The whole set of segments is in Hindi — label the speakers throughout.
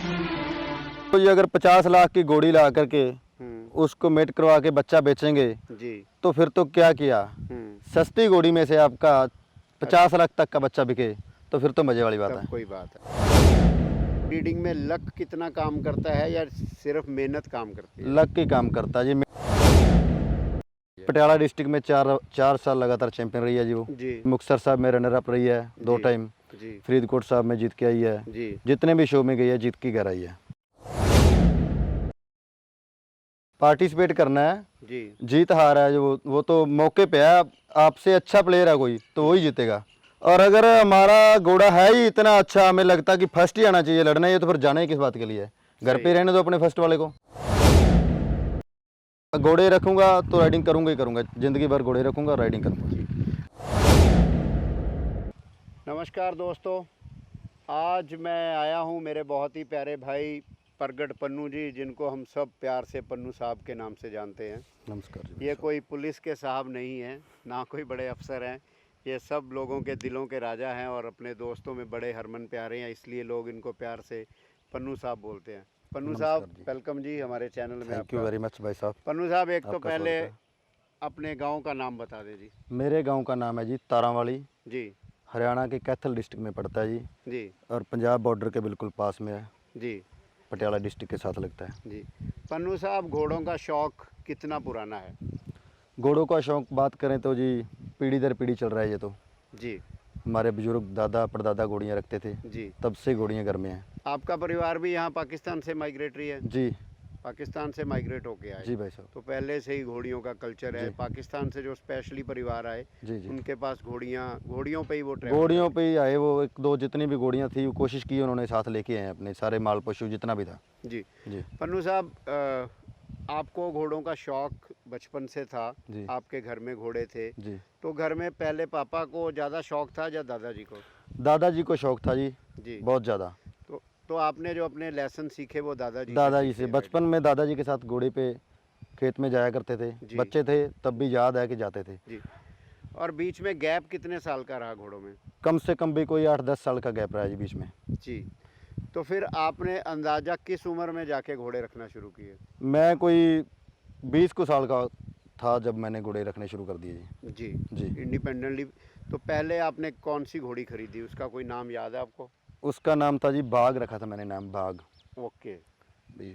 Speaker 1: तो ये अगर 50 लाख की घोड़ी ला करके उसको मेट करवा के बच्चा बेचेंगे
Speaker 2: जी।
Speaker 1: तो फिर तो क्या किया। सस्ती घोड़ी में से आपका 50 लाख तक का बच्चा बिके तो फिर तो मजे वाली बात है।
Speaker 2: कोई बात है। ब्रीडिंग में लक कितना काम करता है या सिर्फ मेहनत काम करती है?
Speaker 1: लक ही काम करता है जी। पटियाला डिस्ट्रिक्ट में चार साल लगातार चैंपियन रही है जी वो
Speaker 2: जी।
Speaker 1: मुक्तसर साहब में रनर अप रही है 2 टाइम।
Speaker 2: जी।
Speaker 1: फरीदकोट साहब में जीत के आई है
Speaker 2: जी।
Speaker 1: जितने भी शो में गई है जीत के घर आई है। पार्टिसिपेट करना है
Speaker 2: जी।
Speaker 1: जीत हार है जो वो तो मौके पे है। आपसे अच्छा प्लेयर है कोई तो वही जीतेगा। और अगर हमारा घोड़ा है ही इतना अच्छा हमें लगता कि फर्स्ट ही आना चाहिए लड़ना, ये तो फिर जाना ही किस बात के लिए है। घर पे रहने दो अपने फर्स्ट वाले को। घोड़े रखूंगा तो राइडिंग करूंगा ही करूंगा, जिंदगी भर घोड़े रखूंगा राइडिंग करूंगा।
Speaker 2: नमस्कार दोस्तों, आज मैं आया हूं मेरे बहुत ही प्यारे भाई प्रगट पन्नू जी, जिनको हम सब प्यार से पन्नू साहब के नाम से जानते हैं।
Speaker 1: नमस्कार जी।
Speaker 2: ये कोई पुलिस के साहब नहीं हैं, ना कोई बड़े अफसर हैं। ये सब लोगों के दिलों के राजा हैं और अपने दोस्तों में बड़े हरमन प्यारे हैं, इसलिए लोग इनको प्यार से पन्नू साहब बोलते हैं। पन्नू साहब वेलकम जी हमारे चैनल में।
Speaker 1: थैंक यू वेरी मच भाई साहब।
Speaker 2: पन्नू साहब एक तो पहले अपने गांव का नाम बता दे जी।
Speaker 1: मेरे गांव का नाम है जी तारावाली
Speaker 2: जी।
Speaker 1: हरियाणा के कैथल डिस्ट्रिक्ट में पड़ता है जी।
Speaker 2: जी।
Speaker 1: और पंजाब बॉर्डर के बिल्कुल पास में है
Speaker 2: जी।
Speaker 1: पटियाला डिस्ट्रिक्ट के साथ लगता है
Speaker 2: जी। पन्नू साहब घोड़ों का शौक कितना पुराना है?
Speaker 1: घोड़ों का शौक बात करें तो जी पीढ़ी दर पीढ़ी चल रहा है ये तो
Speaker 2: जी।
Speaker 1: हमारे बुजुर्ग दादा परदादा घोड़ियाँ रखते थे
Speaker 2: जी।
Speaker 1: तब से घोड़ियाँ घर में हैं।
Speaker 2: आपका परिवार भी यहाँ पाकिस्तान से माइग्रेटरी है?
Speaker 1: जी
Speaker 2: पाकिस्तान से माइग्रेट होके आए?
Speaker 1: जी भाई साहब।
Speaker 2: तो पहले से ही घोड़ियों का कल्चर है। पाकिस्तान से जो स्पेशली परिवार आए
Speaker 1: जी जी
Speaker 2: उनके पास घोड़ियों पे ही वो
Speaker 1: घोड़ियों पे ही आए वो। एक दो जितनी भी घोड़ियाँ थी वो कोशिश की उन्होंने साथ लेके आए अपने सारे माल पशु जितना भी था।
Speaker 2: जी।
Speaker 1: जी
Speaker 2: पन्नू साहब, आपको घोड़ों का शौक बचपन से था,
Speaker 1: जी
Speaker 2: आपके घर में घोड़े थे,
Speaker 1: जी।
Speaker 2: तो घर में पहले पापा को ज़्यादा शौक था या दादाजी को?
Speaker 1: दादाजी को शौक था जी
Speaker 2: जी।
Speaker 1: बहुत ज़्यादा।
Speaker 2: तो आपने जो अपने लेसन सीखे वो दादाजी
Speaker 1: से बचपन में दादाजी के साथ घोड़े पे खेत में जाया करते थे। बच्चे थे तब भी याद है कि जाते थे।
Speaker 2: जी। और बीच में गैप कितने साल का रहा घोड़ों में?
Speaker 1: कम से कम भी कोई 8-10 साल का गैप रहा है जी बीच में।
Speaker 2: जी। तो फिर आपने अंदाज़ा किस उम्र में जाके घोड़े रखना शुरू किए?
Speaker 1: मैं कोई 20 को साल का था जब मैंने घोड़े रखने शुरू कर दिए जी।
Speaker 2: जी।
Speaker 1: जी
Speaker 2: इंडिपेंडेंटली। तो पहले आपने कौन सी घोड़ी खरीदी, उसका कोई नाम याद है आपको?
Speaker 1: उसका नाम था जी बाग, रखा था मैंने नाम बाग।
Speaker 2: ओके।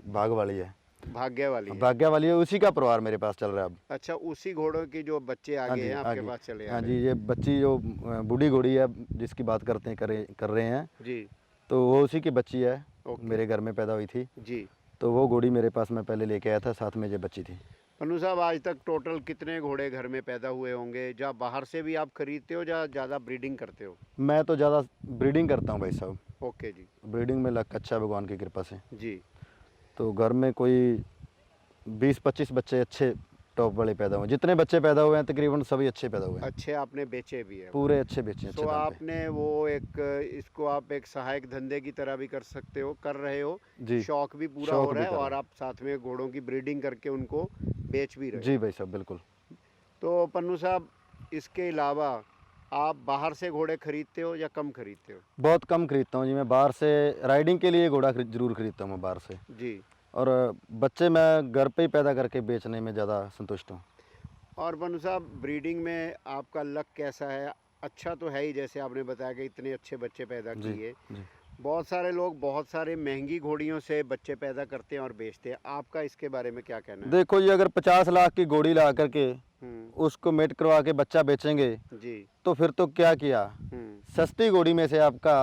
Speaker 1: बाग वाली है,
Speaker 2: भाग्य वाली है।
Speaker 1: भाग्य वाली है, उसी का परिवार मेरे पास चल रहा है अब।
Speaker 2: अच्छा, उसी घोड़ों की जो बच्चे आगे हैं आपके पास चले
Speaker 1: हाँ
Speaker 2: आ
Speaker 1: जी।
Speaker 2: रहे
Speaker 1: ये बच्ची जो बूढ़ी घोड़ी है जिसकी बात करते हैं कर रहे हैं
Speaker 2: जी।
Speaker 1: तो वो उसी की बच्ची है। मेरे घर में पैदा हुई थी
Speaker 2: जी।
Speaker 1: तो वो घोड़ी मेरे पास मैं पहले लेके आया था, साथ में ये बच्ची थी।
Speaker 2: पन्नू साहब, आज तक टोटल कितने घोड़े घर में पैदा हुए होंगे? या बाहर से भी आप खरीदते हो या ज़्यादा ब्रीडिंग करते हो?
Speaker 1: मैं तो ज़्यादा ब्रीडिंग करता हूँ भाई साहब।
Speaker 2: ओके जी।
Speaker 1: ब्रीडिंग में लक अच्छा है भगवान की कृपा से।
Speaker 2: जी।
Speaker 1: तो घर में कोई 20-25 बच्चे अच्छे टॉप वाले पैदा हुए। जितने बच्चे पैदा हुए हैं तकरीबन सभी अच्छे पैदा हुए हैं।
Speaker 2: अच्छे आपने बेचे भी है?
Speaker 1: पूरे अच्छे बेचे।
Speaker 2: तो आपने वो इसको आप एक सहायक धंधे की तरह भी कर सकते हो, कर रहे हो
Speaker 1: जी।
Speaker 2: शौक भी पूरा हो रहा है और आप साथ में घोड़ों की ब्रीडिंग करके उनको बेच भी रहे हो।
Speaker 1: जी भाई साहब बिल्कुल।
Speaker 2: तो पन्नू साहब, इसके अलावा आप बाहर से घोड़े खरीदते हो या कम खरीदते हो?
Speaker 1: बहुत कम खरीदता हूँ जी मैं बाहर से। राइडिंग के लिए घोड़ा जरूर खरीदता हूँ मैं बाहर से।
Speaker 2: जी।
Speaker 1: और बच्चे मैं घर पे ही पैदा करके बेचने में ज़्यादा संतुष्ट हूँ।
Speaker 2: और पन्नू साहब, ब्रीडिंग में आपका लक कैसा है? अच्छा तो है ही, जैसे आपने बताया कि इतने अच्छे बच्चे पैदा किए। बहुत सारे लोग बहुत सारे महंगी घोड़ियों से बच्चे पैदा करते हैं और बेचते हैं, आपका इसके बारे में क्या कहना है?
Speaker 1: देखो जी अगर 50 लाख की घोड़ी ला करके उसको मेट करवा के बच्चा बेचेंगे
Speaker 2: जी
Speaker 1: तो फिर तो क्या किया। सस्ती घोड़ी में से आपका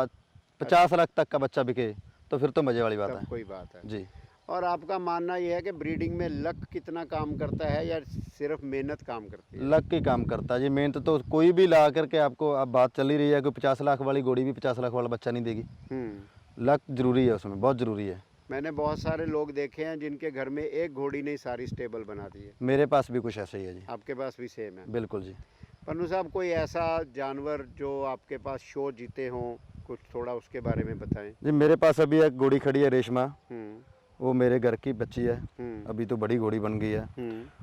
Speaker 1: 50 लाख तक का बच्चा बिके तो फिर तो मजे वाली बात है।
Speaker 2: कोई बात है
Speaker 1: जी।
Speaker 2: और आपका मानना यह है कि ब्रीडिंग में लक कितना काम करता है या सिर्फ मेहनत काम करती है?
Speaker 1: लक ही काम करता है जी। मेहनत तो कोई भी ला करके आपको, अब बात चल ही रही है कि 50 लाख वाली घोड़ी भी 50 लाख वाला बच्चा नहीं देगी। लक जरूरी है उसमें, बहुत जरूरी है।
Speaker 2: मैंने बहुत सारे लोग देखे हैं जिनके घर में एक घोड़ी ने सारी स्टेबल बना दी है।
Speaker 1: मेरे पास भी कुछ ऐसा ही है जी।
Speaker 2: आपके पास भी सेम है?
Speaker 1: बिल्कुल जी।
Speaker 2: पन्नू साहब, कोई ऐसा जानवर जो आपके पास शो जीते हों, कुछ थोड़ा उसके बारे में बताएं।
Speaker 1: जी मेरे पास अभी एक घोड़ी खड़ी है रेशमा। वो मेरे घर की बच्ची है, अभी तो बड़ी घोड़ी बन गई है।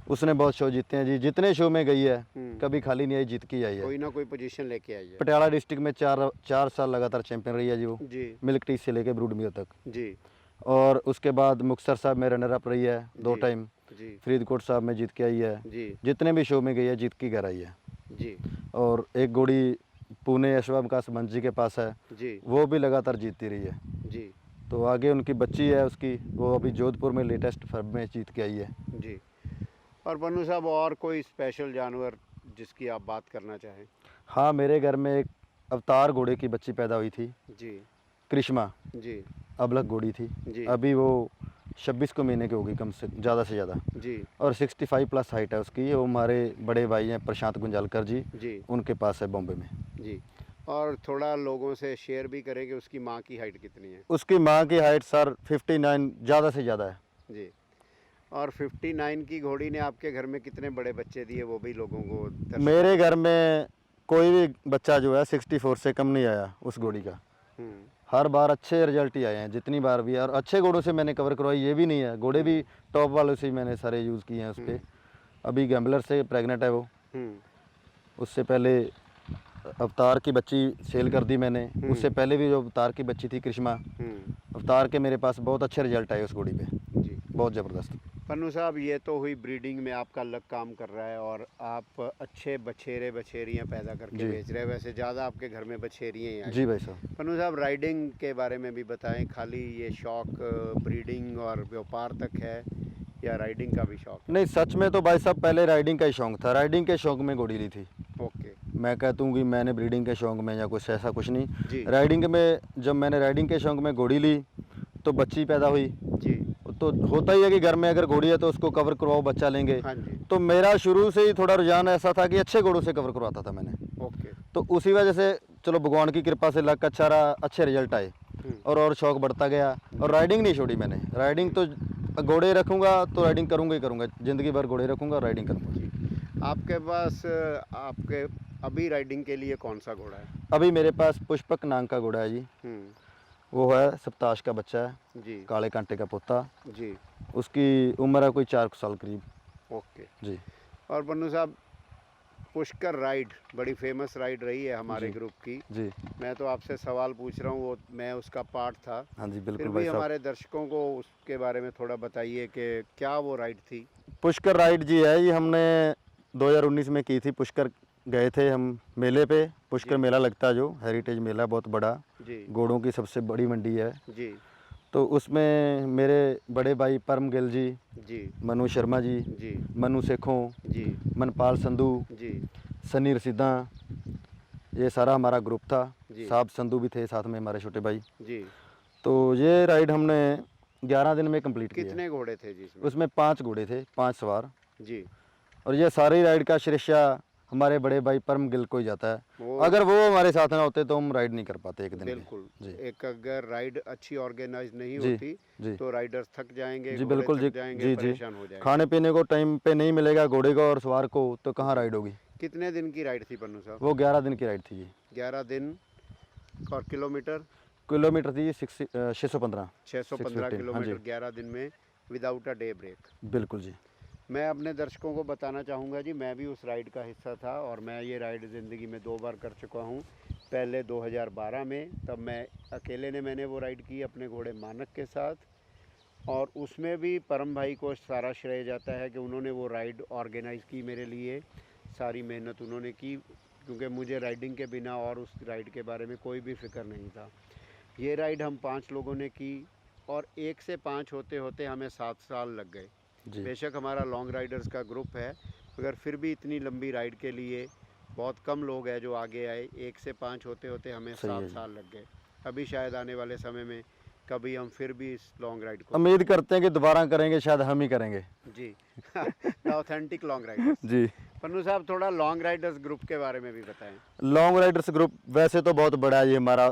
Speaker 1: उसने बहुत शो जीते हैं जी, जितने शो में गई है कभी खाली नहीं आई, जीत के आई है।
Speaker 2: कोई ना कोई पोजीशन लेके आई है।
Speaker 1: पटियाला डिस्ट्रिक्ट में चार साल लगातार चैंपियन रही है जी वो।
Speaker 2: जी।
Speaker 1: मिल्क टीथ से लेके ब्रूड मिल्क तक।
Speaker 2: जी।
Speaker 1: और उसके बाद मुक्तसर साहब में रनर अप रही है 2
Speaker 2: जी।
Speaker 1: टाइम।
Speaker 2: जी
Speaker 1: फरीदकोट साहब में जीत के आई है।
Speaker 2: जी
Speaker 1: जितने भी शो में गई है जीत के घर आई है।
Speaker 2: जी
Speaker 1: और एक घोड़ी पुणे यशवंत मंच जी के पास है,
Speaker 2: जी
Speaker 1: वो भी लगातार जीतती रही है।
Speaker 2: जी
Speaker 1: तो आगे उनकी बच्ची है उसकी, वो अभी जोधपुर में लेटेस्ट फर्म में जीत के आई है।
Speaker 2: जी। और बन्नू साहब, और कोई स्पेशल जानवर जिसकी आप बात करना चाहें?
Speaker 1: हाँ, मेरे घर में एक अवतार घोड़े की बच्ची पैदा हुई थी,
Speaker 2: जी
Speaker 1: कृष्मा।
Speaker 2: जी
Speaker 1: अबलग घोड़ी थी।
Speaker 2: जी
Speaker 1: अभी वो 26 को महीने की होगी कम से ज़्यादा।
Speaker 2: जी
Speaker 1: और 65 प्लस हाइट है उसकी। वो हमारे बड़े भाई हैं प्रशांत गुंजालकर जी,
Speaker 2: जी
Speaker 1: उनके पास है बॉम्बे में।
Speaker 2: जी। और थोड़ा लोगों से शेयर भी करें कि उसकी माँ की हाइट कितनी है?
Speaker 1: उसकी माँ की हाइट सर 59 ज़्यादा से ज़्यादा है।
Speaker 2: जी। और 59 की घोड़ी ने आपके घर में कितने बड़े बच्चे दिए, वो भी लोगों को
Speaker 1: मेरे घर में कोई भी बच्चा जो है 64 से कम नहीं आया उस घोड़ी का।
Speaker 2: हम्म
Speaker 1: हर बार अच्छे रिजल्ट ही आए हैं जितनी बार भी, और अच्छे घोड़ों से मैंने कवर करवाई, ये भी नहीं है। घोड़े भी टॉप वालों से ही मैंने सारे यूज़ किए हैं उस पर। अभी गैम्बलर से प्रेग्नेंट है वो।
Speaker 2: हम्म
Speaker 1: उससे पहले अवतार की बच्ची सेल कर दी मैंने। उससे पहले भी जो अवतार की बच्ची थी कृष्मा,
Speaker 2: हम्म।
Speaker 1: अवतार के मेरे पास बहुत अच्छे रिजल्ट आए उस घोड़ी पे,
Speaker 2: जी।
Speaker 1: बहुत ज़बरदस्त।
Speaker 2: पन्नू साहब, ये तो हुई ब्रीडिंग में आपका लक काम कर रहा है और आप अच्छे बछेरे बछेरियाँ पैदा करके
Speaker 1: जी।
Speaker 2: बेच रहे हैं। वैसे ज़्यादा आपके घर में बछेरियाँ ही आई।
Speaker 1: जी भाई साहब।
Speaker 2: पन्नू साहब, राइडिंग के बारे में भी बताएं। खाली ये शौक ब्रीडिंग और व्यापार तक है या राइडिंग का भी शौक है?
Speaker 1: नहीं, सच में तो भाई साहब पहले राइडिंग का ही शौक था। राइडिंग के शौक में घोड़ी ली थी।
Speaker 2: ओके।
Speaker 1: मैं कहता हूँ कि मैंने ब्रीडिंग के शौक में या कुछ ऐसा कुछ नहीं।
Speaker 2: जी
Speaker 1: राइडिंग में जब मैंने राइडिंग के शौक में घोड़ी ली तो बच्ची पैदा हुई।
Speaker 2: जी।
Speaker 1: तो होता ही है कि घर में अगर घोड़ी है तो उसको कवर करवाओ, बच्चा लेंगे।
Speaker 2: हाँ जी।
Speaker 1: तो मेरा शुरू से ही थोड़ा रुझान ऐसा था कि अच्छे घोड़ों से कवर करवाता था मैंने।
Speaker 2: ओके।
Speaker 1: तो उसी वजह से चलो भगवान की कृपा से लक अच्छा रहा, अच्छे रिजल्ट आए और शौक बढ़ता गया। और राइडिंग नहीं छोड़ी मैंने। राइडिंग तो घोड़े रखूँगा तो राइडिंग करूँगा ही करूँगा, ज़िंदगी भर घोड़े रखूँगा और राइडिंग करूँगा।
Speaker 2: जी। आपके पास आपके अभी राइडिंग के लिए कौन सा घोड़ा है?
Speaker 1: अभी मेरे पास पुष्पक नाम का घोड़ा है जी। वो है सप्ताश का बच्चा है,
Speaker 2: जी
Speaker 1: काले कांटे का पोता।
Speaker 2: जी।
Speaker 1: उसकी उम्र है कोई 4 साल करीब।
Speaker 2: ओके।
Speaker 1: जी
Speaker 2: और पन्नू साहब, पुष्कर राइड बड़ी फेमस राइड रही है हमारे
Speaker 1: जी।
Speaker 2: ग्रुप की।
Speaker 1: जी।
Speaker 2: मैं तो आपसे सवाल पूछ रहा हूँ, वो मैं उसका पार्ट था।
Speaker 1: हाँ जी,
Speaker 2: फिर
Speaker 1: बिल्कुल
Speaker 2: भी
Speaker 1: भाई साहब।
Speaker 2: हमारे दर्शकों को उसके बारे में थोड़ा बताइए कि क्या वो राइड थी?
Speaker 1: पुष्कर राइड जी है, ये हमने 2019 में की थी। पुष्कर गए थे हम मेले पे। पुष्कर
Speaker 2: जी।
Speaker 1: मेला लगता है जो हेरिटेज मेला, बहुत बड़ा,
Speaker 2: जी
Speaker 1: घोड़ों की सबसे बड़ी मंडी है।
Speaker 2: जी
Speaker 1: तो उसमें मेरे बड़े भाई परम गिल जी,
Speaker 2: जी
Speaker 1: मनु शर्मा जी,
Speaker 2: जी
Speaker 1: मनु सेखों,
Speaker 2: जी
Speaker 1: मनपाल संधू,
Speaker 2: जी
Speaker 1: सनी रसीदा, ये सारा हमारा ग्रुप था।
Speaker 2: जी
Speaker 1: साहब संधू भी थे साथ में, हमारे छोटे भाई।
Speaker 2: जी।
Speaker 1: तो ये राइड हमने 11 दिन में कंप्लीट की है।
Speaker 2: कितने घोड़े थे जिसमें?
Speaker 1: उसमें 5 घोड़े थे, 5 सवार।
Speaker 2: जी।
Speaker 1: और ये सारी राइड का श्रेय हमारे बड़े भाई परम गिल को ही जाता है।
Speaker 2: वो
Speaker 1: अगर वो हमारे साथ ना होते तो हम राइड नहीं कर पाते एक दिन की।
Speaker 2: बिल्कुल।
Speaker 1: जी
Speaker 2: एक अगर राइड अच्छी ऑर्गेनाइज नहीं
Speaker 1: जी
Speaker 2: होती
Speaker 1: जी
Speaker 2: तो राइडर्स थक जाएंगे,
Speaker 1: जी
Speaker 2: घोड़े
Speaker 1: बिल्कुल जी
Speaker 2: थक जाएंगे,
Speaker 1: जी जी।
Speaker 2: परेशान हो जाएंगे।
Speaker 1: खाने पीने को टाइम पे नहीं मिलेगा घोड़े को और सवार को, तो कहाँ राइड होगी।
Speaker 2: कितने दिन की राइड थी पन्नू साहब?
Speaker 1: वो 11 दिन की राइड थी जी।
Speaker 2: 11 दिन। और किलोमीटर?
Speaker 1: किलोमीटर थी 615
Speaker 2: 615
Speaker 1: 615, हाँ
Speaker 2: किलोमीटर
Speaker 1: जी
Speaker 2: 11 दिन में विदाउट अ डे ब्रेक।
Speaker 1: बिल्कुल जी।
Speaker 2: मैं अपने दर्शकों को बताना चाहूँगा जी, मैं भी उस राइड का हिस्सा था और मैं ये राइड ज़िंदगी में 2 बार कर चुका हूँ। पहले 2012 में, तब मैं अकेले ने मैंने वो राइड की अपने घोड़े मानक के साथ। और उसमें भी परम भाई को सारा श्रेय जाता है कि उन्होंने वो राइड ऑर्गेनाइज़ की मेरे लिए। सारी मेहनत उन्होंने की, क्योंकि मुझे राइडिंग के बिना और उस राइड के बारे में कोई भी फ़िक्र नहीं था। ये राइड हम 5 लोगों ने की और 1 से 5 होते होते हमें 7 साल लग गए।
Speaker 1: जी
Speaker 2: बेशक हमारा लॉन्ग राइडर्स का ग्रुप है, मगर फिर भी इतनी लंबी राइड के लिए बहुत कम लोग हैं जो आगे आए। 1 से 5 होते होते हमें
Speaker 1: सही है
Speaker 2: 7
Speaker 1: जी।
Speaker 2: साल लग गए। अभी शायद आने वाले समय में कभी हम फिर भी इस लॉन्ग राइड को
Speaker 1: उम्मीद करते हैं कि दोबारा करेंगे, शायद हम ही करेंगे
Speaker 2: जी द ऑथेंटिक लॉन्ग राइडर्स।
Speaker 1: जी।
Speaker 2: पन्नू साहब, थोड़ा लॉन्ग राइडर्स ग्रुप के बारे में भी बताएं।
Speaker 1: लॉन्ग राइडर्स ग्रुप वैसे तो बहुत बड़ा है ये हमारा,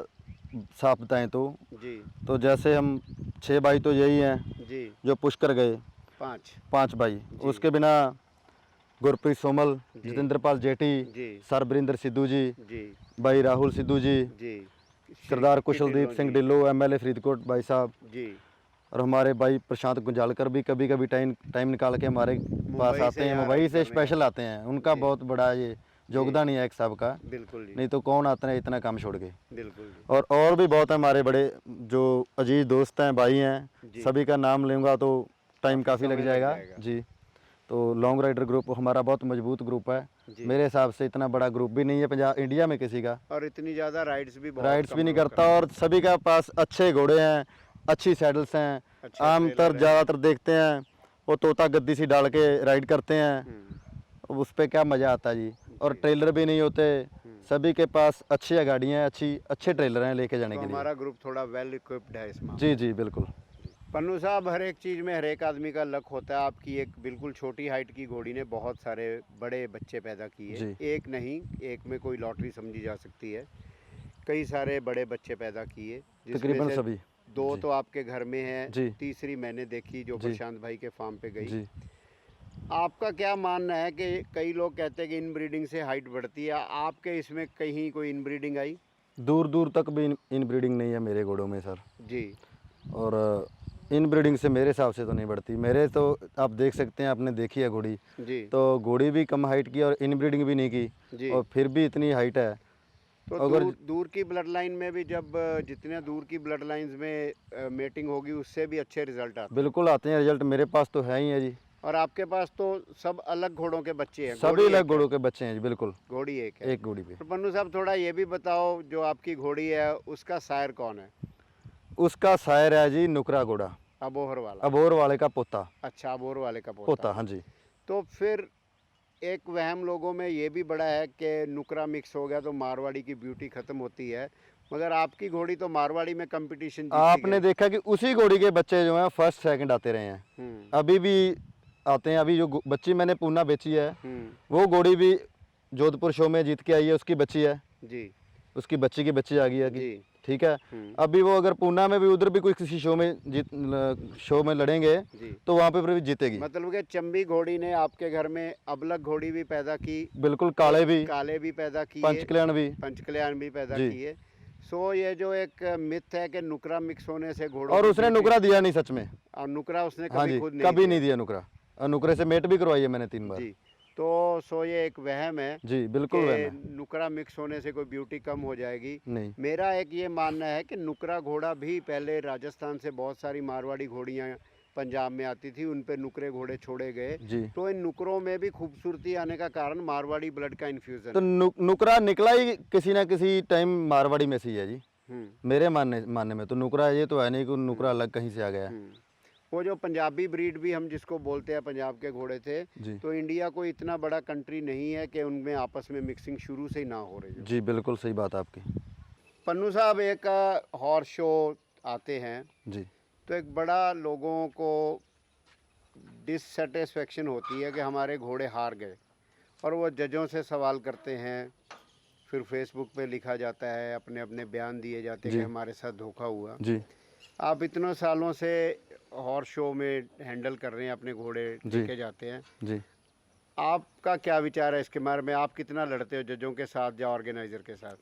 Speaker 1: साफ बताएं
Speaker 2: जी
Speaker 1: तो जैसे हम 6 भाई तो यही हैं
Speaker 2: जी।
Speaker 1: जो पुष्कर गए, 5 भाई।
Speaker 2: जी।
Speaker 1: उसके बिना गुरप्रीत सोमल,
Speaker 2: जी।
Speaker 1: जितेंद्रपाल जेठी,
Speaker 2: जी
Speaker 1: सर बरिंदर सिद्धू जी,
Speaker 2: जी
Speaker 1: भाई राहुल सिद्धू जी,
Speaker 2: जी।
Speaker 1: सरदार
Speaker 2: श्री
Speaker 1: कुशलदीप सिंह
Speaker 2: जी।
Speaker 1: ढिल्लो, एमएलए फरीदकोट भाई साहब,
Speaker 2: जी।
Speaker 1: और हमारे भाई प्रशांत गुंजालकर भी कभी कभी टाइम निकाल के हमारे पास
Speaker 2: मुंबई
Speaker 1: आते
Speaker 2: से
Speaker 1: हैं।
Speaker 2: यहाँ
Speaker 1: मुंबई
Speaker 2: राइड
Speaker 1: से
Speaker 2: करने
Speaker 1: स्पेशल आते हैं, उनका
Speaker 2: जी।
Speaker 1: बहुत बड़ा ये योगदान ही है एक साहब का,
Speaker 2: बिल्कुल जी,
Speaker 1: नहीं तो कौन आता है इतना काम छोड़ के।
Speaker 2: बिल्कुल जी,
Speaker 1: और भी बहुत है हमारे बड़े जो अजीज दोस्त हैं, भाई हैं,
Speaker 2: जी।
Speaker 1: सभी का नाम लूँगा तो टाइम काफ़ी
Speaker 2: समय
Speaker 1: लग
Speaker 2: लग
Speaker 1: जाएगा
Speaker 2: जाएगा।
Speaker 1: जी। तो लॉन्ग राइडर ग्रुप हमारा बहुत मजबूत ग्रुप है,
Speaker 2: जी।
Speaker 1: मेरे हिसाब से इतना बड़ा ग्रुप भी नहीं है पंजाब इंडिया में किसी का,
Speaker 2: और इतनी ज़्यादा राइड्स भी बहुत
Speaker 1: राइड्स
Speaker 2: कम
Speaker 1: भी नहीं
Speaker 2: लोग
Speaker 1: करता, और सभी का पास अच्छे घोड़े हैं, अच्छी सैडल्स हैं।
Speaker 2: अच्छे
Speaker 1: आमतौर
Speaker 2: ट्रेलर हैं।
Speaker 1: ज़्यादातर देखते हैं वो तोता गद्दी सी डाल के राइड करते हैं,
Speaker 2: हम्म,
Speaker 1: उस पर क्या मज़ा आता है जी। और
Speaker 2: जी।
Speaker 1: ट्रेलर भी नहीं होते, सभी के पास अच्छी गाड़ियाँ हैं, अच्छे ट्रेलर हैं लेके जाने
Speaker 2: तो
Speaker 1: के लिए।
Speaker 2: हमारा ग्रुप थोड़ा वेल इक्विप्ड है इस मामले
Speaker 1: जी
Speaker 2: में।
Speaker 1: जी बिल्कुल।
Speaker 2: पन्नू साहब, हर एक चीज़ में हर एक आदमी का लक होता है। आपकी एक बिल्कुल छोटी हाइट की घोड़ी ने बहुत सारे बड़े बच्चे पैदा किए।
Speaker 1: जी।
Speaker 2: एक नहीं, एक में कोई लॉटरी समझी जा सकती है, कई सारे बड़े बच्चे पैदा किए, जिसमें
Speaker 1: तकरीबन
Speaker 2: से
Speaker 1: सभी।
Speaker 2: दो
Speaker 1: जी
Speaker 2: तो आपके घर में है,
Speaker 1: जी
Speaker 2: तीसरी मैंने देखी जो
Speaker 1: जी
Speaker 2: प्रशांत भाई के फार्म पे गई।
Speaker 1: जी।
Speaker 2: आपका क्या मानना है कि कई लोग कहते हैं कि इनब्रीडिंग से हाइट बढ़ती है, आपके इसमें कहीं कोई इनब्रीडिंग आई?
Speaker 1: दूर दूर तक भी इन ब्रीडिंग नहीं है मेरे घोड़ों में सर,
Speaker 2: जी,
Speaker 1: और इन ब्रीडिंग से मेरे हिसाब से तो नहीं बढ़ती। मेरे तो आप देख सकते हैं, आपने देखी है घोड़ी,
Speaker 2: जी,
Speaker 1: तो घोड़ी भी कम हाइट की और इन ब्रीडिंग भी नहीं की,
Speaker 2: जी।
Speaker 1: और फिर भी इतनी हाइट है।
Speaker 2: तो
Speaker 1: अगर
Speaker 2: दूर दूर की ब्लड लाइन में भी जब जितने दूर की ब्लड लाइंस में मेटिंग होगी उससे भी अच्छे रिजल्ट आते हैं।
Speaker 1: बिल्कुल आते हैं रिजल्ट, मेरे पास तो है ही है जी,
Speaker 2: और आपके पास तो सब अलग घोड़ों के बच्चे हैं,
Speaker 1: सभी
Speaker 2: घोड़ी
Speaker 1: अलग
Speaker 2: एक है?
Speaker 1: घोड़ों के बच्चे हैं जी, बिल्कुल
Speaker 2: घोड़ी एक है।
Speaker 1: एक घोड़ी पे।
Speaker 2: तो पन्नू साहब, थोड़ा ये भी बताओ, जो आपकी घोड़ी है उसका सायर कौन है?
Speaker 1: उसका शायर है जी नुकरा घोड़ा,
Speaker 2: अबोहर वाला?
Speaker 1: अबोर वाले का पोता।
Speaker 2: अच्छा, अबोहर वाले का पोता।
Speaker 1: पोता हाँ जी।
Speaker 2: तो फिर एक वहम लोगों में ये भी बड़ा है कि नुकरा मिक्स हो गया तो मारवाड़ी की ब्यूटी ख़त्म होती है, मगर आपकी घोड़ी तो मारवाड़ी में कंपटीशन जीतती
Speaker 1: आपने
Speaker 2: गई।
Speaker 1: देखा कि उसी घोड़ी के बच्चे जो हैं फर्स्ट सेकंड आते रहे हैं,
Speaker 2: हम्म,
Speaker 1: अभी भी आते हैं। अभी जो बच्ची मैंने पूना बेची है,
Speaker 2: हम्म,
Speaker 1: वो घोड़ी भी जोधपुर शो में जीत के आई है, उसकी बच्ची है,
Speaker 2: जी,
Speaker 1: उसकी बच्ची की बच्ची आ गई है कि
Speaker 2: जी,
Speaker 1: ठीक है।
Speaker 2: हम्म,
Speaker 1: अभी वो अगर पूना में भी उधर भी कोई किसी शो में लड़ेंगे
Speaker 2: जी।
Speaker 1: तो वहाँ पे भी जीतेगी।
Speaker 2: मतलब कि चंबी घोड़ी ने आपके घर में अबलग घोड़ी भी पैदा की,
Speaker 1: बिल्कुल, काले भी,
Speaker 2: काले भी पैदा किए,
Speaker 1: पंचकल्याण भी।
Speaker 2: पंचकल्याण भी पैदा
Speaker 1: जी।
Speaker 2: किए। सो ये जो एक मिथ है कि नुकरा मिक्स होने से घोड़ों
Speaker 1: और
Speaker 2: की
Speaker 1: उसने
Speaker 2: ब्यूटी-
Speaker 1: नुकरा दिया नहीं सच में।
Speaker 2: और नुकरा उसने
Speaker 1: हाँ
Speaker 2: कभी
Speaker 1: जी,
Speaker 2: खुद नहीं
Speaker 1: कभी
Speaker 2: दिया।
Speaker 1: नहीं दिया नुकरा, और नुकरे से मेट भी करवाई है मैंने 3 बार।
Speaker 2: जी। तो सो ये एक वहम है
Speaker 1: जी बिल्कुल
Speaker 2: कि
Speaker 1: वहम है।
Speaker 2: नुकरा मिक्स होने से कोई ब्यूटी कम हो जाएगी।
Speaker 1: नहीं,
Speaker 2: मेरा एक ये मानना है कि नुकरा घोड़ा भी पहले राजस्थान से बहुत सारी मारवाड़ी घोड़ियाँ पंजाब में आती थी, उन पे नुकरे घोड़े छोड़े गए,
Speaker 1: जी।
Speaker 2: तो इन नुकरों में भी खूबसूरती आने का कारण मारवाड़ी ब्लड का इन्फ्यूज़न
Speaker 1: तो
Speaker 2: है।
Speaker 1: नुकरा निकला ही किसी ना किसी टाइम मारवाड़ी में से ही है जी,
Speaker 2: हम्म,
Speaker 1: मेरे मानने में तो नुकरा ये तो है नहीं कि नुकरा अलग कहीं से आ गया है।
Speaker 2: हम्म। वो जो पंजाबी ब्रीड भी हम जिसको बोलते हैं, पंजाब के घोड़े थे,
Speaker 1: जी
Speaker 2: तो इंडिया कोई इतना बड़ा कंट्री नहीं है कि उनमें आपस में मिक्सिंग शुरू से ही ना हो रही हो।
Speaker 1: जी बिल्कुल सही बात है आपकी।
Speaker 2: पन्नू साहब, एक हॉर्स शो आते हैं
Speaker 1: जी
Speaker 2: तो एक बड़ा लोगों को डिससेटिस्फेक्शन होती है कि हमारे घोड़े हार गए, और वो जजों से सवाल करते हैं, फिर फेसबुक पे लिखा जाता है, अपने अपने बयान दिए जाते हैं
Speaker 1: जी।
Speaker 2: कि हमारे साथ धोखा हुआ।
Speaker 1: जी
Speaker 2: आप इतने सालों से हॉर्स शो में हैंडल कर रहे हैं, अपने घोड़े
Speaker 1: जी।
Speaker 2: लेके जाते हैं,
Speaker 1: जी।
Speaker 2: आपका क्या विचार है इसके बारे में? आप कितना लड़ते हो जजों के साथ या ऑर्गेनाइजर के साथ?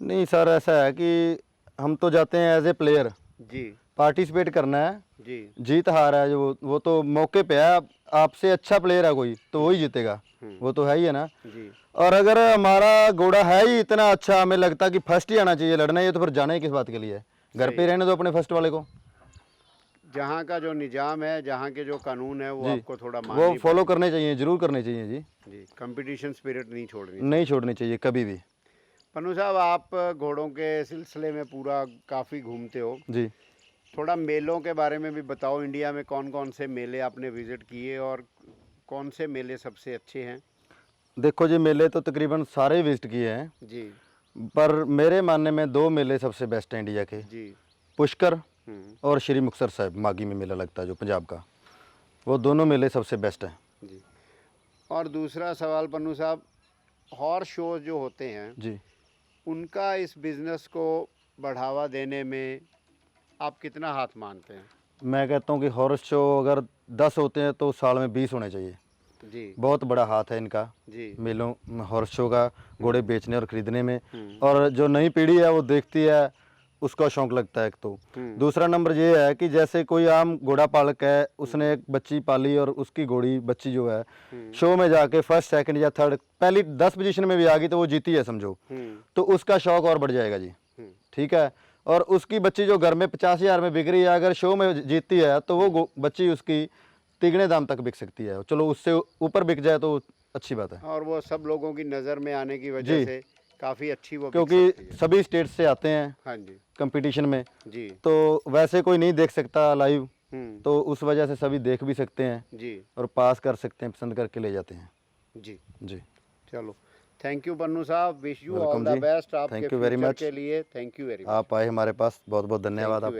Speaker 1: नहीं सर, ऐसा है कि हम तो जाते हैं एज ए प्लेयर,
Speaker 2: जी,
Speaker 1: पार्टिसिपेट करना है,
Speaker 2: जी,
Speaker 1: जीत हार है जो वो तो मौके पे है। आपसे अच्छा प्लेयर है कोई तो वही जीतेगा, वो तो है ही है ना।
Speaker 2: जी,
Speaker 1: और अगर हमारा घोड़ा है ही इतना अच्छा, हमें लगता कि फर्स्ट ही आना चाहिए लड़ना, ये तो फिर जाना ही किस बात के लिए है? घर पे रहने दो अपने फर्स्ट वाले को।
Speaker 2: जहाँ का जो निज़ाम है, जहाँ के जो कानून है, वो
Speaker 1: जी,
Speaker 2: आपको थोड़ा
Speaker 1: वो
Speaker 2: माननी
Speaker 1: फॉलो करने चाहिए, जरूर करने चाहिए जी,
Speaker 2: जी, कंपटीशन स्पिरिट नहीं छोड़नी।
Speaker 1: नहीं छोड़नी चाहिए कभी भी।
Speaker 2: पन्नू साहब, आप घोड़ों के सिलसिले में पूरा काफ़ी घूमते हो,
Speaker 1: जी
Speaker 2: थोड़ा मेलों के बारे में भी बताओ। इंडिया में कौन कौन से मेले आपने विज़िट किए और कौन से मेले सबसे अच्छे हैं?
Speaker 1: देखो जी, मेले तो तकरीबन सारे विजिट किए हैं,
Speaker 2: जी,
Speaker 1: पर मेरे मानने में 2 मेले सबसे बेस्ट हैं इंडिया के,
Speaker 2: जी,
Speaker 1: पुष्कर
Speaker 2: हम्म,
Speaker 1: और श्री मुक्तसर साहिब मागी में मेला लगता है जो पंजाब का, वो दोनों मेले सबसे बेस्ट हैं
Speaker 2: जी। और दूसरा सवाल पन्नू साहब, हॉर्स शोज जो होते हैं,
Speaker 1: जी।
Speaker 2: उनका इस बिज़नेस को बढ़ावा देने में आप कितना हाथ मानते हैं?
Speaker 1: मैं कहता हूँ कि हॉर्स शो अगर 10 होते हैं तो साल में 20 होने चाहिए,
Speaker 2: जी,
Speaker 1: बहुत बड़ा हाथ है इनका
Speaker 2: जी,
Speaker 1: मेलों हॉर्स शो का, घोड़े बेचने और ख़रीदने में।
Speaker 2: हम्म,
Speaker 1: और जो नई पीढ़ी है वो देखती है उसका शौक लगता है एक तो। दूसरा नंबर ये है कि जैसे कोई आम घोड़ा पालक है, उसने एक बच्ची पाली और उसकी घोड़ी बच्ची जो है शो में जाके फर्स्ट सेकंड या थर्ड पहली 10 पोजीशन में भी आ गई तो वो जीती है समझो, तो उसका शौक और बढ़ जाएगा जी। ठीक है। और उसकी बच्ची जो घर में 50,000 में बिक रही है, अगर शो में जीतती है तो वो बच्ची उसकी तिगने दाम तक बिक सकती है। चलो उससे ऊपर बिक जाए तो अच्छी बात है।
Speaker 2: और वो सब लोगों की नज़र में आने की वजह
Speaker 1: जी।
Speaker 2: से काफ़ी अच्छी वो बिक
Speaker 1: क्योंकि
Speaker 2: सकती है।
Speaker 1: सभी स्टेट से आते हैं
Speaker 2: हाँ जी
Speaker 1: कंपटीशन में,
Speaker 2: जी
Speaker 1: तो वैसे कोई नहीं देख सकता लाइव,
Speaker 2: हम्म
Speaker 1: तो उस वजह से सभी देख भी सकते हैं
Speaker 2: जी
Speaker 1: और पास कर सकते हैं, पसंद करके ले जाते हैं
Speaker 2: जी
Speaker 1: जी।
Speaker 2: चलो थैंक यू पन्नू साहब, wish you all
Speaker 1: welcome
Speaker 2: the
Speaker 1: जी।
Speaker 2: बेस्ट आपके
Speaker 1: thank you very
Speaker 2: future
Speaker 1: much.
Speaker 2: के लिए। Thank you very much.
Speaker 1: आप आए हमारे पास, बहुत बहुत धन्यवाद
Speaker 2: Thank you
Speaker 1: आपका।